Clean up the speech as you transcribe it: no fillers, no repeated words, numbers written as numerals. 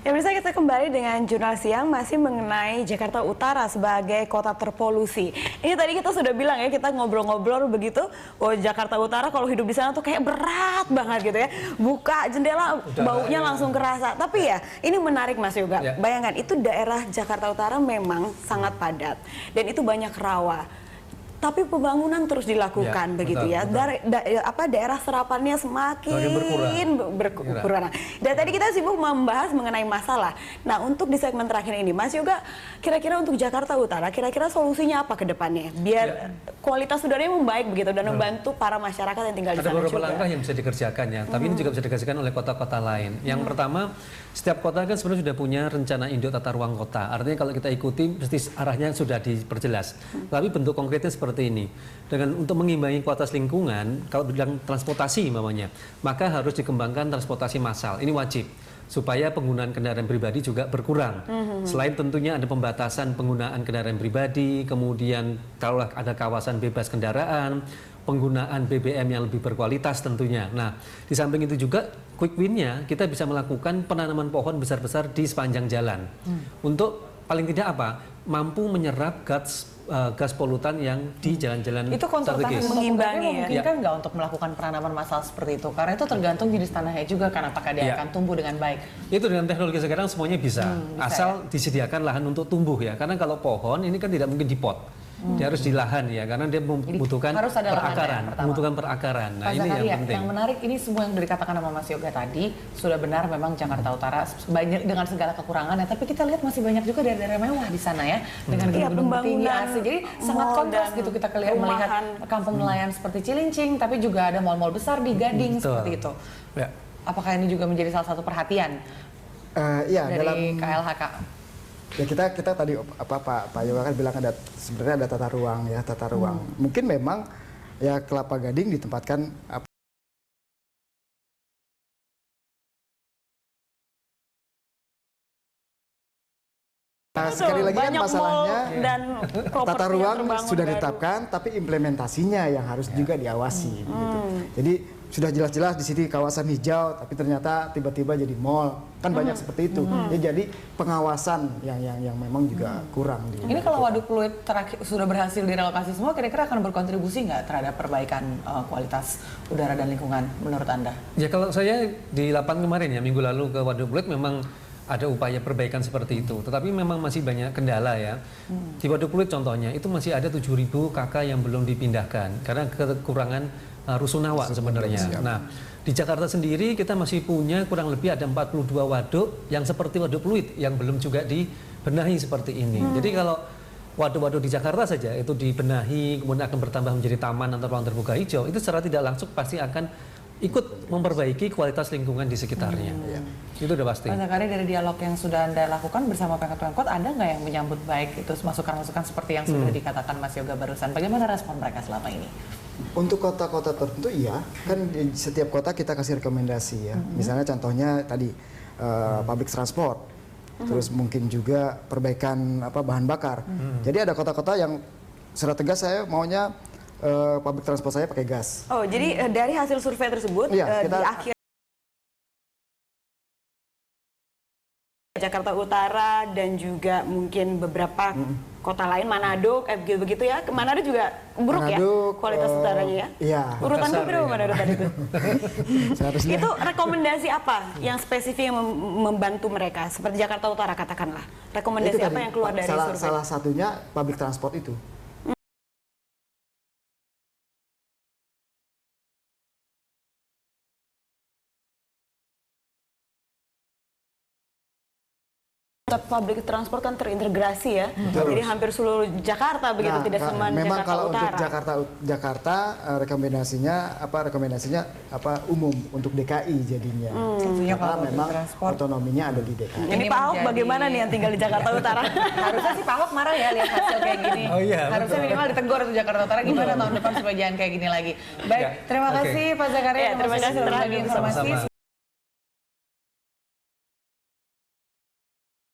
Ya, bisa kita kembali dengan Jurnal Siang masih mengenai Jakarta Utara sebagai kota terpolusi. Ini tadi kita sudah bilang ya, kita ngobrol-ngobrol begitu, oh Jakarta Utara kalau hidup di sana tuh kayak berat banget gitu ya. Buka jendela baunya langsung kerasa. Tapi ya, ini menarik Mas Yoga. Bayangkan itu daerah Jakarta Utara memang sangat padat dan itu banyak rawa. Tapi pembangunan terus dilakukan begitu ya. Daerah serapannya semakin berkurang. Dan tadi kita sibuk membahas mengenai masalah. Nah, untuk di segmen terakhir ini, Mas Yoga, kira-kira untuk Jakarta Utara, kira-kira solusinya apa ke depannya? Biar kualitas udaranya membaik begitu dan membantu para masyarakat yang tinggal di sana juga. Ada beberapa langkah yang bisa dikerjakan ya, tapi ini juga bisa dikerjakan oleh kota-kota lain. Yang pertama, setiap kota kan sebenarnya sudah punya rencana induk tata ruang kota. Artinya kalau kita ikuti, mesti arahnya sudah diperjelas. Tapi bentuk konkretnya seperti ini. Dengan untuk mengimbangi kualitas lingkungan, kalau bilang transportasi mamanya, maka harus dikembangkan transportasi massal. Ini wajib supaya penggunaan kendaraan pribadi juga berkurang. Selain tentunya ada pembatasan penggunaan kendaraan pribadi, kemudian kalau ada kawasan bebas kendaraan, penggunaan BBM yang lebih berkualitas tentunya. Nah, di samping itu juga quick win-nya kita bisa melakukan penanaman pohon besar-besar di sepanjang jalan. Untuk paling tidak apa? Mampu menyerap gas polutan yang di jalan-jalan itu konsultasi mengimbangi ya. Kan nggak untuk melakukan penanaman massal seperti itu, karena itu tergantung jenis tanahnya juga kan, apakah dia akan tumbuh dengan baik. Itu dengan teknologi sekarang semuanya bisa asal disediakan lahan untuk tumbuh ya, karena kalau pohon ini kan tidak mungkin dipot. Dia harus di lahan ya, karena dia membutuhkan perakaran. Nah, ini yang penting. Yang menarik ini semua yang dikatakan sama Mas Yoga tadi sudah benar, memang Jakarta Utara banyak dengan segala kekurangannya, tapi kita lihat masih banyak juga daerah-daerah mewah di sana ya, dengan gedung-gedung tinggi AC. Jadi sangat kontras gitu kita melihat kampung nelayan seperti Cilincing, tapi juga ada mal-mal besar di Gading seperti itu. Ya. Apakah ini juga menjadi salah satu perhatian dari KLHK? Ya kita tadi Pak Yoga kan bilang sebenarnya ada tata ruang ya, tata ruang. Mungkin memang ya Kelapa Gading ditempatkan sekali lagi kan masalahnya dan tata ruang sudah ditetapkan, tapi implementasinya yang harus juga diawasi. Gitu. Jadi sudah jelas-jelas di sini kawasan hijau, tapi ternyata tiba-tiba jadi mall, kan banyak seperti itu. Ya, jadi pengawasan yang memang juga kurang. Ini kalau Waduk Pluit sudah berhasil direlokasi semua, kira-kira akan berkontribusi nggak terhadap perbaikan kualitas udara dan lingkungan menurut Anda? Ya, kalau saya di lapangan kemarin ya, minggu lalu ke Waduk Pluit memang ada upaya perbaikan seperti itu, tetapi memang masih banyak kendala ya. Di Waduk Pluit contohnya, itu masih ada 7.000 KK yang belum dipindahkan karena kekurangan rusunawa sebenarnya. Nah, di Jakarta sendiri kita masih punya kurang lebih ada 42 waduk yang seperti Waduk Pluit yang belum juga dibenahi seperti ini. Jadi kalau waduk-waduk di Jakarta saja itu dibenahi, kemudian akan bertambah menjadi taman atau ruang terbuka hijau, itu secara tidak langsung pasti akan ikut memperbaiki kualitas lingkungan di sekitarnya. Itu udah pasti. Pak Zakaria, dari dialog yang sudah Anda lakukan bersama Pemkot, ada nggak yang menyambut baik itu masukan-masukan seperti yang sudah dikatakan Mas Yoga barusan? Bagaimana respon mereka selama ini? Untuk kota-kota tertentu iya, kan di setiap kota kita kasih rekomendasi ya. Misalnya contohnya tadi public transport, terus mungkin juga perbaikan bahan bakar. Jadi ada kota-kota yang secara tegas saya maunya public transport saya pakai gas. Oh, jadi dari hasil survei tersebut di akhir Jakarta Utara dan juga mungkin beberapa kota lain, Manado, begitu ya. Manado juga buruk ya kualitas udaranya ya. Iya. Urutan berapa Manado tadi itu? Itu rekomendasi apa yang spesifik yang membantu mereka? Seperti Jakarta Utara katakanlah. Rekomendasi apa yang keluar dari survei? Salah satunya public transport itu. Public transport kan terintegrasi ya, jadi hampir seluruh Jakarta begitu, tidak cuma memang Jakarta kalau Utara. Untuk Jakarta rekomendasinya umum untuk DKI jadinya, karena memang otonominya ada di DKI. Ini Pak Ahok bagaimana nih yang tinggal di Jakarta Utara? Harusnya sih Pak Ahok marah ya lihat hasil kayak gini. Harusnya minimal ditegur tuh Jakarta Utara, gimana tahun depan supaya jangan kayak gini lagi. Baik, terima kasih Pak Zakaria, terima kasih telah berbagi informasi.